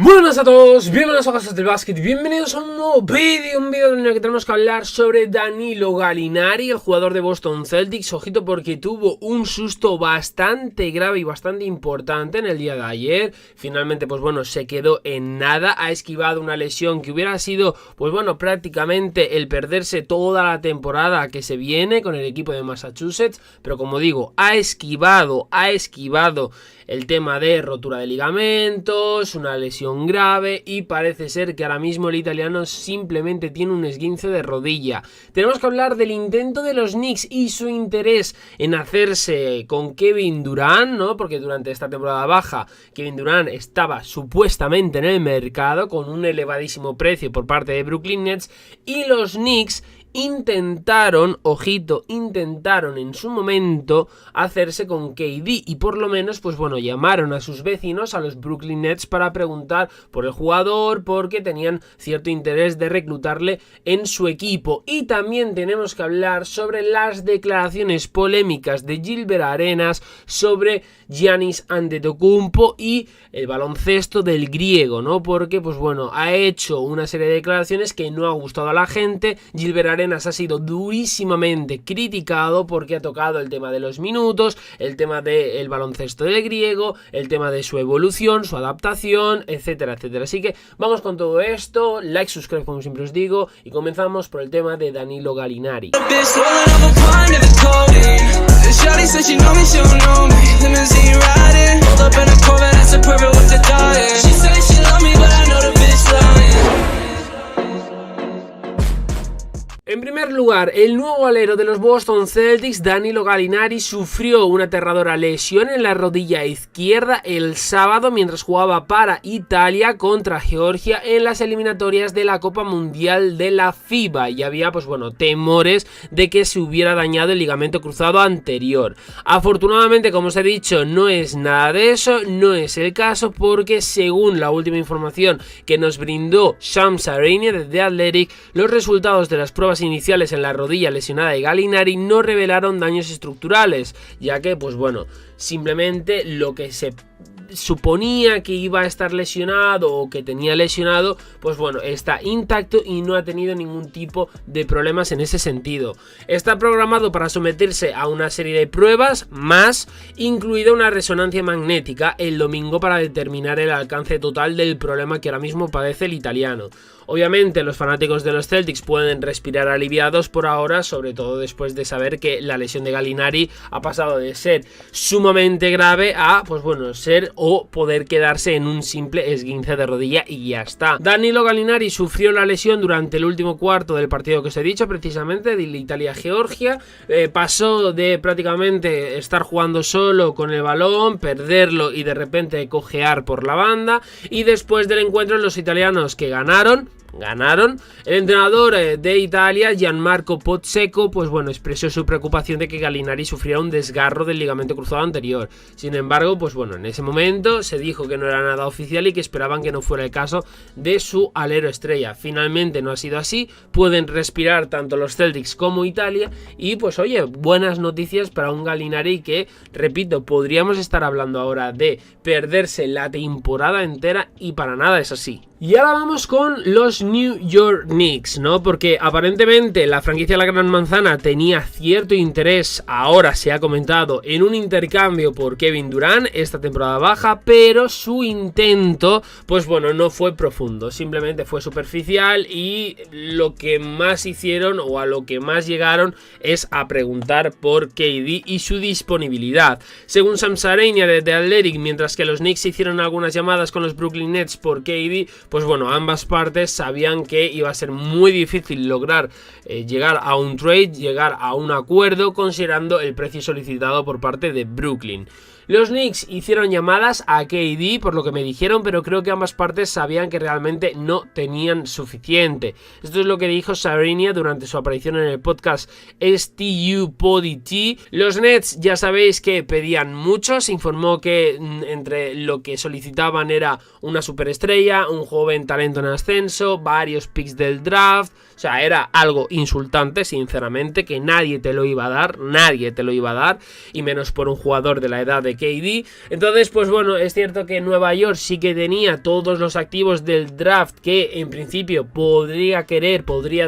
Buenas a todos, bienvenidos a Cosas del Básquet, bienvenidos a un nuevo vídeo, en el que tenemos que hablar sobre Danilo Gallinari, el jugador de Boston Celtics. Ojito porque tuvo un susto bastante grave y bastante importante en el día de ayer. Finalmente, pues bueno, se quedó en nada, ha esquivado una lesión que hubiera sido, pues bueno, prácticamente el perderse toda la temporada que se viene con el equipo de Massachusetts. Pero como digo, ha esquivado el tema de rotura de ligamentos, una lesión grave, y parece ser que ahora mismo el italiano simplemente tiene un esguince de rodilla. Tenemos que hablar del intento de los Knicks y su interés en hacerse con Kevin Durant, ¿no? Porque durante esta temporada baja Kevin Durant estaba supuestamente en el mercado con un elevadísimo precio por parte de Brooklyn Nets, y los Knicks intentaron en su momento hacerse con KD, y por lo menos, pues bueno, llamaron a sus vecinos, a los Brooklyn Nets, para preguntar por el jugador, porque tenían cierto interés de reclutarle en su equipo. Y también tenemos que hablar sobre las declaraciones polémicas de Gilbert Arenas sobre Giannis Antetokounmpo y el baloncesto del griego, ¿no? Porque, pues bueno, ha hecho una serie de declaraciones que no ha gustado a la gente. Gilbert Arenas ha sido durísimamente criticado porque ha tocado el tema de los minutos, el tema del baloncesto del griego, el tema de su evolución, su adaptación, etcétera, etcétera. Así que vamos con todo esto, like, subscribe como siempre os digo, y comenzamos por el tema de Danilo Gallinari. En primer lugar, el nuevo alero de los Boston Celtics, Danilo Gallinari, sufrió una aterradora lesión en la rodilla izquierda el sábado mientras jugaba para Italia contra Georgia en las eliminatorias de la Copa Mundial de la FIBA, y había, pues bueno, temores de que se hubiera dañado el ligamento cruzado anterior. Afortunadamente, como os he dicho, no es nada de eso, no es el caso, porque según la última información que nos brindó Shams Charania de The Athletic, los resultados de las pruebas iniciales en la rodilla lesionada de Gallinari no revelaron daños estructurales, ya que, pues bueno, simplemente lo que se suponía que iba a estar lesionado o que tenía lesionado, pues bueno, está intacto y no ha tenido ningún tipo de problemas en ese sentido. Está programado para someterse a una serie de pruebas más, incluida una resonancia magnética, el domingo, para determinar el alcance total del problema que ahora mismo padece el italiano. Obviamente los fanáticos de los Celtics pueden respirar aliviados por ahora, sobre todo después de saber que la lesión de Gallinari ha pasado de ser sumamente grave a, pues bueno, ser o poder quedarse en un simple esguince de rodilla y ya está. Danilo Gallinari sufrió la lesión durante el último cuarto del partido que os he dicho, precisamente de Italia-Georgia. Pasó de prácticamente estar jugando solo con el balón, perderlo y de repente cojear por la banda, y después del encuentro los italianos que ganaron, el entrenador de Italia, Gianmarco Pozzecco, pues bueno, expresó su preocupación de que Gallinari sufriera un desgarro del ligamento cruzado anterior. Sin embargo, pues bueno, en ese momento se dijo que no era nada oficial y que esperaban que no fuera el caso de su alero estrella. Finalmente no ha sido así, pueden respirar tanto los Celtics como Italia, y pues oye, buenas noticias para un Gallinari que, repito, podríamos estar hablando ahora de perderse la temporada entera, y para nada es así. Y ahora vamos con los New York Knicks, ¿no? Porque aparentemente la franquicia de la Gran Manzana tenía cierto interés, ahora se ha comentado, en un intercambio por Kevin Durant esta temporada baja, pero su intento, pues bueno, no fue profundo, simplemente fue superficial, y lo que más hicieron o a lo que más llegaron es a preguntar por KD y su disponibilidad. Según Shams Charania de The Athletic, mientras que los Knicks hicieron algunas llamadas con los Brooklyn Nets por KD, pues bueno, ambas partes sabían que iba a ser muy difícil lograr llegar a un trade, llegar a un acuerdo, considerando el precio solicitado por parte de Brooklyn. Los Knicks hicieron llamadas a KD, por lo que me dijeron, pero creo que ambas partes sabían que realmente no tenían suficiente. Esto es lo que dijo Charania durante su aparición en el podcast STU Podity. Los Nets ya sabéis que pedían mucho, se informó que entre lo que solicitaban era una superestrella, un joven talento en ascenso, varios picks del draft. O sea, era algo insultante, sinceramente, que nadie te lo iba a dar, y menos por un jugador de la edad de de KD. Entonces, pues bueno, es cierto que Nueva York sí que tenía todos los activos del draft que en principio podría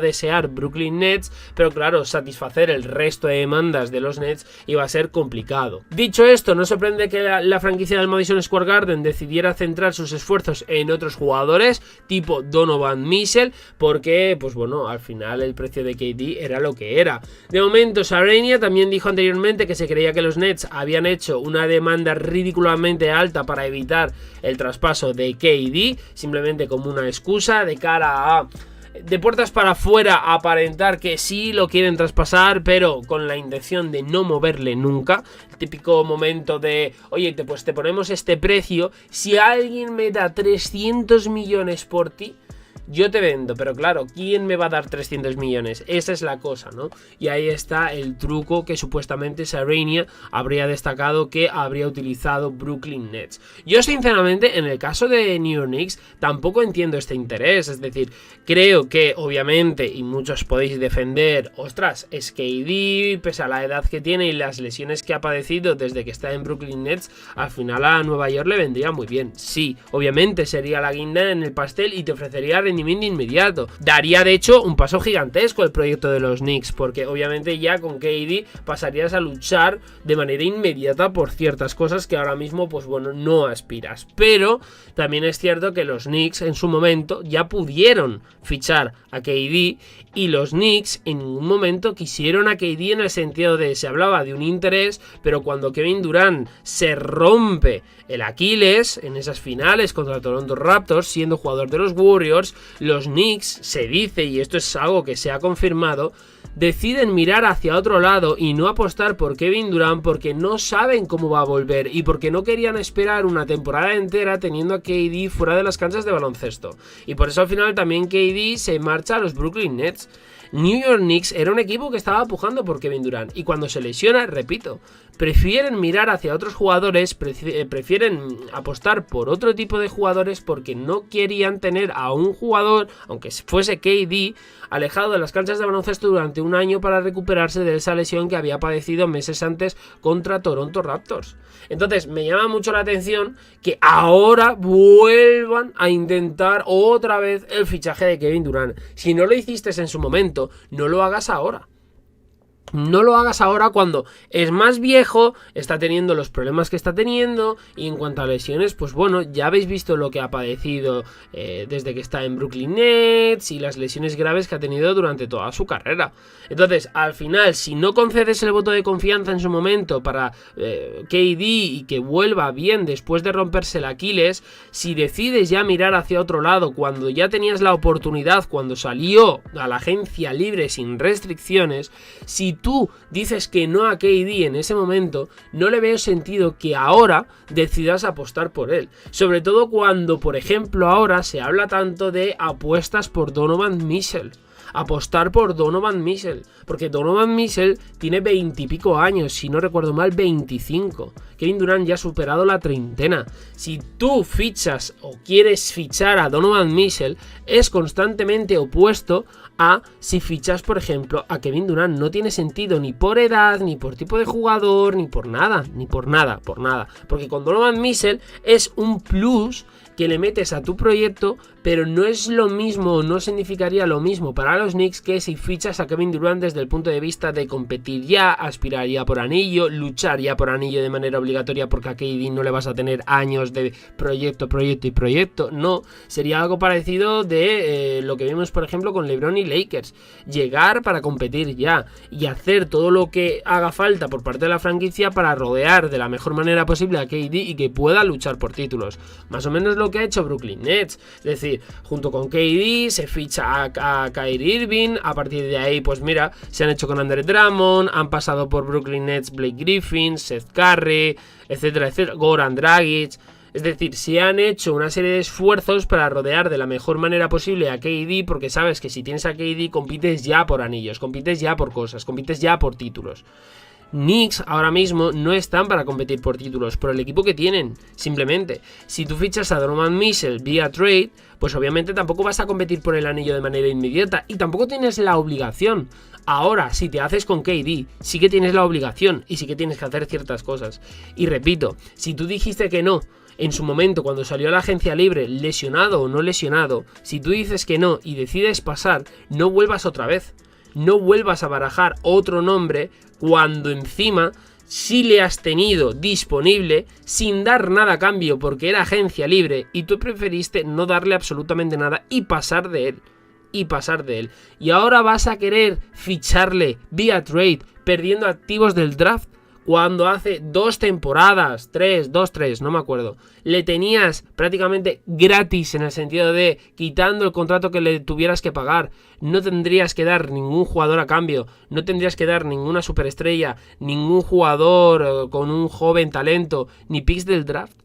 desear Brooklyn Nets, pero claro, satisfacer el resto de demandas de los Nets iba a ser complicado. Dicho esto, no sorprende que la franquicia del Madison Square Garden decidiera centrar sus esfuerzos en otros jugadores, tipo Donovan Mitchell, porque, pues bueno, al final el precio de KD era lo que era. De momento, Sarania también dijo anteriormente que se creía que los Nets habían hecho una demanda ridículamente alta para evitar el traspaso de KD, simplemente como una excusa de cara a, de puertas para afuera, aparentar que sí lo quieren traspasar, pero con la intención de no moverle nunca. El típico momento de, oye, pues te ponemos este precio, si alguien me da 300 millones por ti, yo te vendo, pero claro, ¿quién me va a dar 300 millones? Esa es la cosa, ¿no? Y ahí está el truco que supuestamente Sarania habría destacado que habría utilizado Brooklyn Nets. Yo sinceramente, en el caso de New York Knicks, tampoco entiendo este interés. Es decir, creo que obviamente, y muchos podéis defender, ostras, es KD, pese a la edad que tiene y las lesiones que ha padecido desde que está en Brooklyn Nets, al final a Nueva York le vendría muy bien. Sí, obviamente sería la guinda en el pastel y te ofrecería rendimiento inmediato. Daría de hecho un paso gigantesco el proyecto de los Knicks, porque obviamente ya con KD pasarías a luchar de manera inmediata por ciertas cosas que ahora mismo, pues bueno, no aspiras. Pero también es cierto que los Knicks en su momento ya pudieron fichar a KD, y los Knicks en ningún momento quisieron a KD en el sentido de, se hablaba de un interés, pero cuando Kevin Durant se rompe el Aquiles en esas finales contra Toronto Raptors, siendo jugador de los Warriors, los Knicks, se dice, y esto es algo que se ha confirmado, deciden mirar hacia otro lado y no apostar por Kevin Durant porque no saben cómo va a volver y porque no querían esperar una temporada entera teniendo a KD fuera de las canchas de baloncesto. Y por eso al final también KD se marcha a los Brooklyn Nets. New York Knicks era un equipo que estaba pujando por Kevin Durant, y cuando se lesiona, repito, prefieren mirar hacia otros jugadores, prefieren apostar por otro tipo de jugadores porque no querían tener a un jugador, aunque fuese KD, alejado de las canchas de baloncesto durante un año para recuperarse de esa lesión que había padecido meses antes contra Toronto Raptors. Entonces me llama mucho la atención que ahora vuelvan a intentar otra vez el fichaje de Kevin Durant. Si no lo hiciste en su momento, no lo hagas ahora. No lo hagas ahora cuando es más viejo, está teniendo los problemas que está teniendo, y en cuanto a lesiones, pues bueno, ya habéis visto lo que ha padecido desde que está en Brooklyn Nets y las lesiones graves que ha tenido durante toda su carrera. Entonces, al final, si no concedes el voto de confianza en su momento para KD y que vuelva bien después de romperse el Aquiles, si decides ya mirar hacia otro lado cuando ya tenías la oportunidad, cuando salió a la agencia libre sin restricciones, si tú dices que no a KD en ese momento, no le veo sentido que ahora decidas apostar por él. Sobre todo cuando, por ejemplo, ahora se habla tanto de apuestas por Donovan Mitchell. Apostar por Donovan Mitchell, porque Donovan Mitchell tiene 20 y pico años, si no recuerdo mal 25. Kevin Durant ya ha superado la treintena. Si tú fichas o quieres fichar a Donovan Mitchell, es constantemente opuesto a si fichas, por ejemplo, a Kevin Durant. No tiene sentido ni por edad, ni por tipo de jugador, ni por nada, porque con Donovan Mitchell es un plus que le metes a tu proyecto, pero no es lo mismo, no significaría lo mismo para los Knicks que si fichas a Kevin Durant desde el punto de vista de competir ya, aspirar ya por anillo, luchar ya por anillo de manera obligatoria, porque a KD no le vas a tener años de proyecto, no, sería algo parecido de lo que vimos por ejemplo con LeBron y Lakers, llegar para competir ya y hacer todo lo que haga falta por parte de la franquicia para rodear de la mejor manera posible a KD y que pueda luchar por títulos, más o menos lo que ha hecho Brooklyn Nets. Es decir, junto con KD se ficha a Kyrie Irving, a partir de ahí pues mira, se han hecho con Andre Drummond, han pasado por Brooklyn Nets Blake Griffin, Seth Curry, etcétera, Goran Dragic. Es decir, se han hecho una serie de esfuerzos para rodear de la mejor manera posible a KD, porque sabes que si tienes a KD compites ya por anillos, compites ya por cosas, compites ya por títulos. Knicks ahora mismo no están para competir por títulos, por el equipo que tienen, simplemente. Si tú fichas a Donovan Mitchell vía trade, pues obviamente tampoco vas a competir por el anillo de manera inmediata y tampoco tienes la obligación. Ahora, si te haces con KD, sí que tienes la obligación y sí que tienes que hacer ciertas cosas. Y repito, si tú dijiste que no en su momento cuando salió a la agencia libre, lesionado o no lesionado, si tú dices que no y decides pasar, no vuelvas otra vez. No vuelvas a barajar otro nombre cuando encima sí le has tenido disponible sin dar nada a cambio porque era agencia libre y tú preferiste no darle absolutamente nada y pasar de él. Y ahora vas a querer ficharle vía trade perdiendo activos del draft cuando hace 2 temporadas, 3, no me acuerdo, le tenías prácticamente gratis en el sentido de quitando el contrato que le tuvieras que pagar. No tendrías que dar ningún jugador a cambio, no tendrías que dar ninguna superestrella, ningún jugador con un joven talento, ni picks del draft.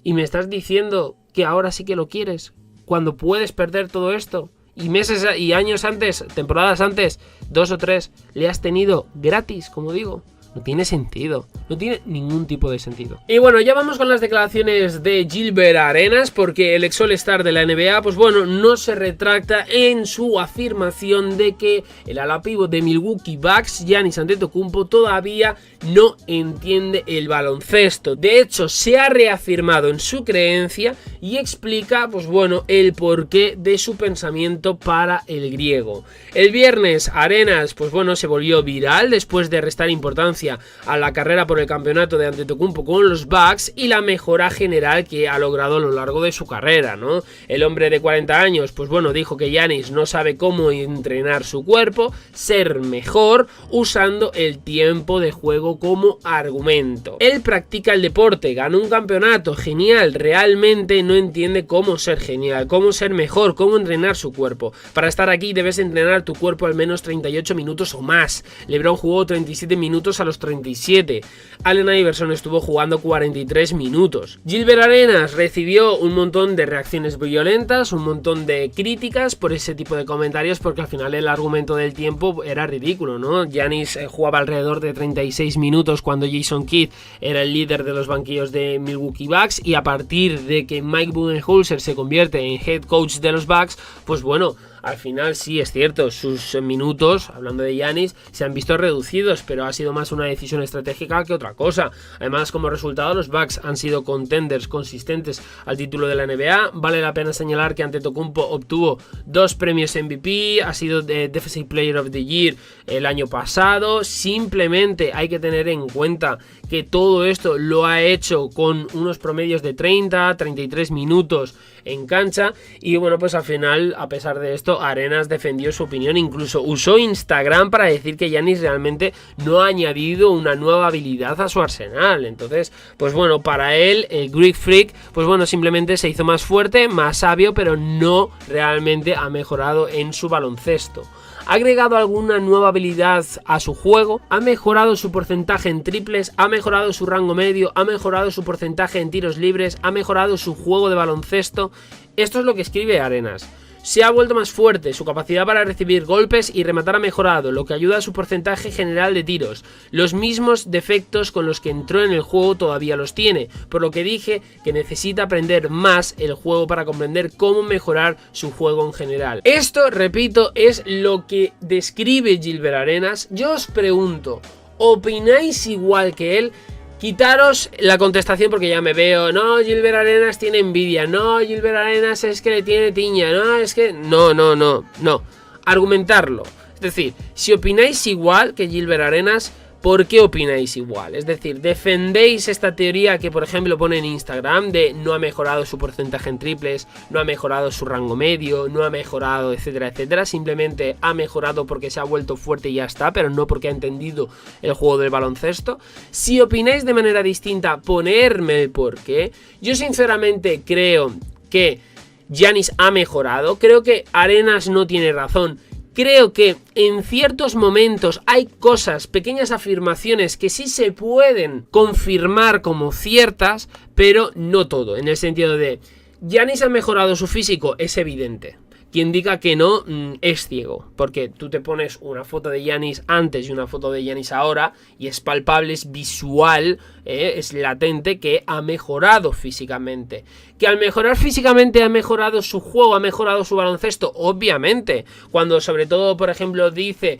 Y me estás diciendo que ahora sí que lo quieres, cuando puedes perder todo esto. Y meses y años antes, temporadas antes, 2 o 3, le has tenido gratis, como digo. No tiene sentido, no tiene ningún tipo de sentido. Y bueno, ya vamos con las declaraciones de Gilbert Arenas, porque el ex All-Star de la NBA, pues bueno, no se retracta en su afirmación de que el ala pívot de Milwaukee Bucks, Giannis Antetokounmpo, todavía no entiende el baloncesto. De hecho, se ha reafirmado en su creencia y explica, pues bueno, el porqué de su pensamiento para el griego. El viernes, Arenas, pues bueno, se volvió viral después de restar importancia a la carrera por el campeonato de Antetokounmpo con los Bucks y la mejora general que ha logrado a lo largo de su carrera, ¿no? El hombre de 40 años, pues bueno, dijo que Giannis no sabe cómo entrenar su cuerpo, ser mejor, usando el tiempo de juego como argumento. Él practica el deporte, ganó un campeonato, genial, realmente no entiende cómo ser genial, cómo ser mejor, cómo entrenar su cuerpo. Para estar aquí debes entrenar tu cuerpo al menos 38 minutos o más. LeBron jugó 37 minutos a los 37. Allen Iverson estuvo jugando 43 minutos. Gilbert Arenas recibió un montón de reacciones violentas, un montón de críticas por ese tipo de comentarios, porque al final el argumento del tiempo era ridículo, ¿no? Giannis jugaba alrededor de 36 minutos cuando Jason Kidd era el líder de los banquillos de Milwaukee Bucks, y a partir de que Mike Budenholzer se convierte en head coach de los Bucks, pues bueno, al final sí es cierto, sus minutos, hablando de Giannis, se han visto reducidos, pero ha sido más una decisión estratégica que otra cosa. Además, como resultado, los Bucks han sido contenders consistentes al título de la NBA. Vale la pena señalar que Antetokounmpo obtuvo 2 premios MVP, ha sido Defensive Player of the Year el año pasado. Simplemente hay que tener en cuenta que todo esto lo ha hecho con unos promedios de 30-33 minutos en cancha, y bueno, pues al final, a pesar de esto, Arenas defendió su opinión, incluso usó Instagram para decir que Giannis realmente no ha añadido una nueva habilidad a su arsenal. Entonces, pues bueno, para él, el Greek Freak, pues bueno, simplemente se hizo más fuerte, más sabio, pero no realmente ha mejorado en su baloncesto. ¿Ha agregado alguna nueva habilidad a su juego? ¿Ha mejorado su porcentaje en triples? ¿Ha mejorado su rango medio? ¿Ha mejorado su porcentaje en tiros libres? ¿Ha mejorado su juego de baloncesto? Esto es lo que escribe Arenas. Se ha vuelto más fuerte, su capacidad para recibir golpes y rematar ha mejorado, lo que ayuda a su porcentaje general de tiros. Los mismos defectos con los que entró en el juego todavía los tiene, por lo que dije que necesita aprender más el juego para comprender cómo mejorar su juego en general. Esto, repito, es lo que describe Gilbert Arenas. Yo os pregunto, ¿opináis igual que él? Quitaros la contestación porque ya me veo, no, Gilbert Arenas tiene envidia, no, Gilbert Arenas es que le tiene tiña, no, es que... No. Argumentarlo. Es decir, si opináis igual que Gilbert Arenas, ¿por qué opináis igual? Es decir, ¿defendéis esta teoría que, por ejemplo, pone en Instagram de no ha mejorado su porcentaje en triples, no ha mejorado su rango medio, no ha mejorado, etcétera, etcétera? Simplemente ha mejorado porque se ha vuelto fuerte y ya está, pero no porque ha entendido el juego del baloncesto. Si opináis de manera distinta, ponerme el porqué. Yo sinceramente creo que Giannis ha mejorado, creo que Arenas no tiene razón. Creo que en ciertos momentos hay cosas, pequeñas afirmaciones que sí se pueden confirmar como ciertas, pero no todo. En el sentido de, Giannis ha mejorado su físico, es evidente. quien diga que no es ciego, porque tú te pones una foto de Giannis antes y una foto de Giannis ahora y es palpable, es visual, es latente que ha mejorado físicamente. Que al mejorar físicamente ha mejorado su juego, ha mejorado su baloncesto, obviamente. Cuando sobre todo, por ejemplo, dice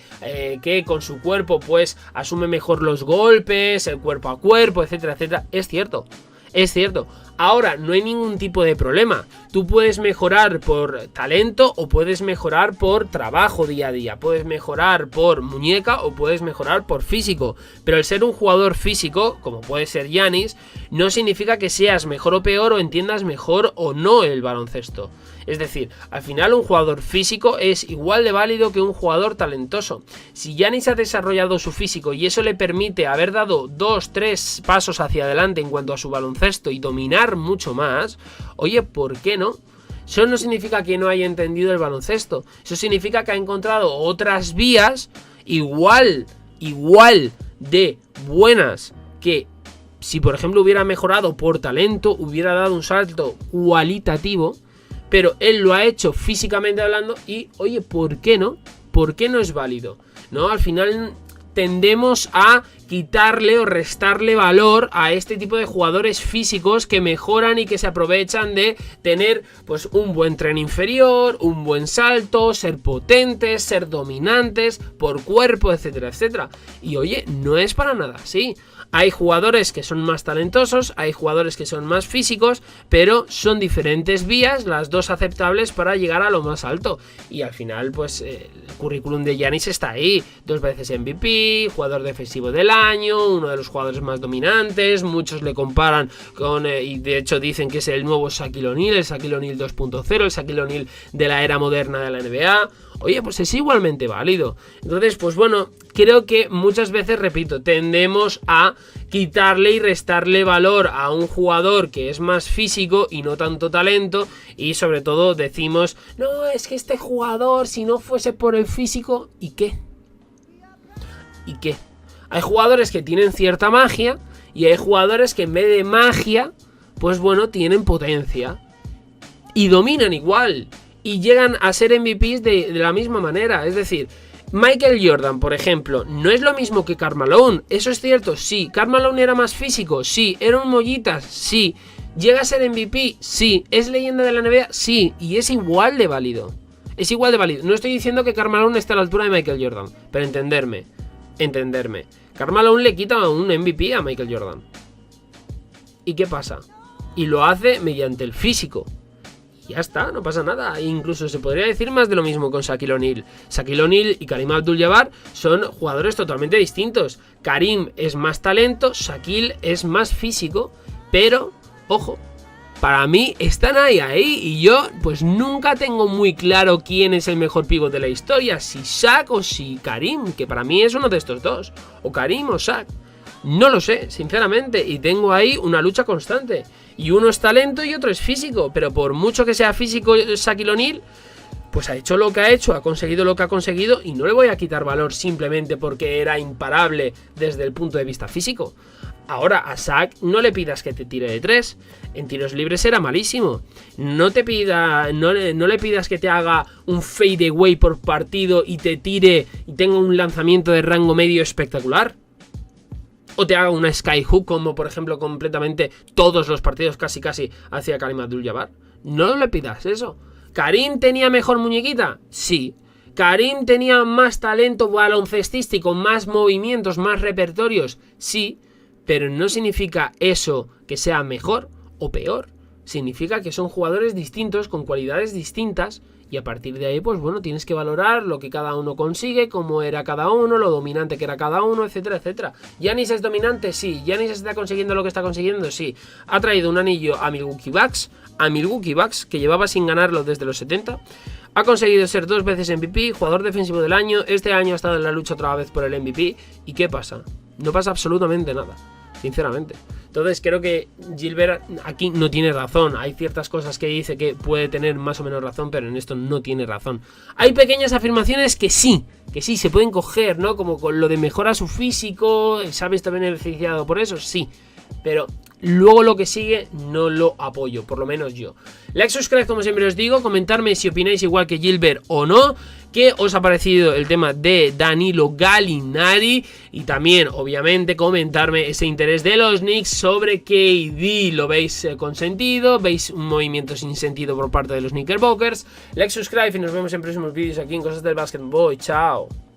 que con su cuerpo pues asume mejor los golpes, el cuerpo a cuerpo, etcétera, etcétera, es cierto. Es cierto. Ahora, no hay ningún tipo de problema. Tú puedes mejorar por talento o puedes mejorar por trabajo día a día. Puedes mejorar por muñeca o puedes mejorar por físico. Pero el ser un jugador físico, como puede ser Giannis, no significa que seas mejor o peor o entiendas mejor o no el baloncesto. Es decir, al final un jugador físico es igual de válido que un jugador talentoso. Si Giannis ha desarrollado su físico y eso le permite haber dado 2-3 pasos hacia adelante en cuanto a su baloncesto y dominar mucho más, oye, ¿por qué no? Eso no significa que no haya entendido el baloncesto. Eso significa que ha encontrado otras vías igual de buenas que si por ejemplo hubiera mejorado por talento, hubiera dado un salto cualitativo. Pero él lo ha hecho físicamente hablando y, oye, ¿por qué no? ¿Por qué no es válido? ¿No? Al final tendemos a quitarle o restarle valor a este tipo de jugadores físicos que mejoran y que se aprovechan de tener pues un buen tren inferior, un buen salto, ser potentes, ser dominantes por cuerpo, etcétera, etcétera. Y oye, no es para nada así. Hay jugadores que son más talentosos, hay jugadores que son más físicos, pero son diferentes vías, las dos aceptables para llegar a lo más alto. Y al final, pues, el currículum de Giannis está ahí. 2 veces MVP, jugador defensivo del año, uno de los jugadores más dominantes. Muchos le comparan con, y de hecho dicen que es el nuevo Shaquille O'Neal, el Shaquille O'Neal 2.0, el Shaquille O'Neal de la era moderna de la NBA. Oye, pues es igualmente válido. Entonces, pues bueno, creo que muchas veces, repito, tendemos a quitarle y restarle valor a un jugador que es más físico y no tanto talento, y sobre todo decimos, no, es que este jugador, si no fuese por el físico, ¿y qué? ¿Y qué? Hay jugadores que tienen cierta magia y hay jugadores que en vez de magia, pues bueno, tienen potencia y dominan igual. Y llegan a ser MVPs de la misma manera. Es decir, Michael Jordan, por ejemplo, no es lo mismo que Karl Malone. Eso es cierto, sí. Karl Malone era más físico, sí. Era un mollitas, sí. Llega a ser MVP, sí. Es leyenda de la NBA, sí. Y es igual de válido. Es igual de válido. No estoy diciendo que Karl Malone esté a la altura de Michael Jordan, pero entenderme. Karl Malone le quita un MVP a Michael Jordan. ¿Y qué pasa? Y lo hace mediante el físico. Ya está, no pasa nada. Incluso se podría decir más de lo mismo con Shaquille O'Neal. Shaquille O'Neal y Karim Abdul-Jabbar son jugadores totalmente distintos. Karim es más talento, Shaquille es más físico, pero, ojo, para mí están ahí, y yo pues nunca tengo muy claro quién es el mejor pívot de la historia, si Shaq o si Karim, que para mí es uno de estos dos, o Karim o Shaq. No lo sé, sinceramente, y tengo ahí una lucha constante. Y uno es talento y otro es físico, pero por mucho que sea físico Shaquille O'Neal, pues ha hecho lo que ha hecho, ha conseguido lo que ha conseguido, y no le voy a quitar valor simplemente porque era imparable desde el punto de vista físico. Ahora, a Shaq no le pidas que te tire de 3. En tiros libres era malísimo. No le pidas que te haga un fadeaway por partido y te tire y tenga un lanzamiento de rango medio espectacular. O te haga una skyhook, como por ejemplo completamente todos los partidos casi hacia Karim Abdul-Jabbar. No le pidas eso. ¿Karim tenía mejor muñequita? Sí. ¿Karim tenía más talento baloncestístico, más movimientos, más repertorios? Sí. Pero no significa eso que sea mejor o peor. Significa que son jugadores distintos, con cualidades distintas, y a partir de ahí, pues bueno, tienes que valorar lo que cada uno consigue, cómo era cada uno, lo dominante que era cada uno, etcétera, etcétera. ¿Giannis es dominante? Sí. ¿Giannis está consiguiendo lo que está consiguiendo? Sí. Ha traído un anillo a Milwaukee Bucks, que llevaba sin ganarlo desde los 70. Ha conseguido ser 2 veces MVP, jugador defensivo del año. Este año ha estado en la lucha otra vez por el MVP. ¿Y qué pasa? No pasa absolutamente nada, sinceramente. Entonces creo que Gilbert aquí no tiene razón. Hay ciertas cosas que dice que puede tener más o menos razón, pero en esto no tiene razón. Hay pequeñas afirmaciones que sí se pueden coger, ¿no? Como con lo de mejora su físico, ¿sabes? Está beneficiado por eso, sí. Pero luego lo que sigue no lo apoyo, por lo menos yo. Like, subscribe, como siempre os digo, comentarme si opináis igual que Gilbert o no, qué os ha parecido el tema de Danilo Gallinari y también, obviamente, comentarme ese interés de los Knicks sobre KD. ¿Lo veis con sentido? ¿Veis un movimiento sin sentido por parte de los Knickerbockers? Like, subscribe y nos vemos en próximos vídeos aquí en Cosas del Básquetbol. Chao.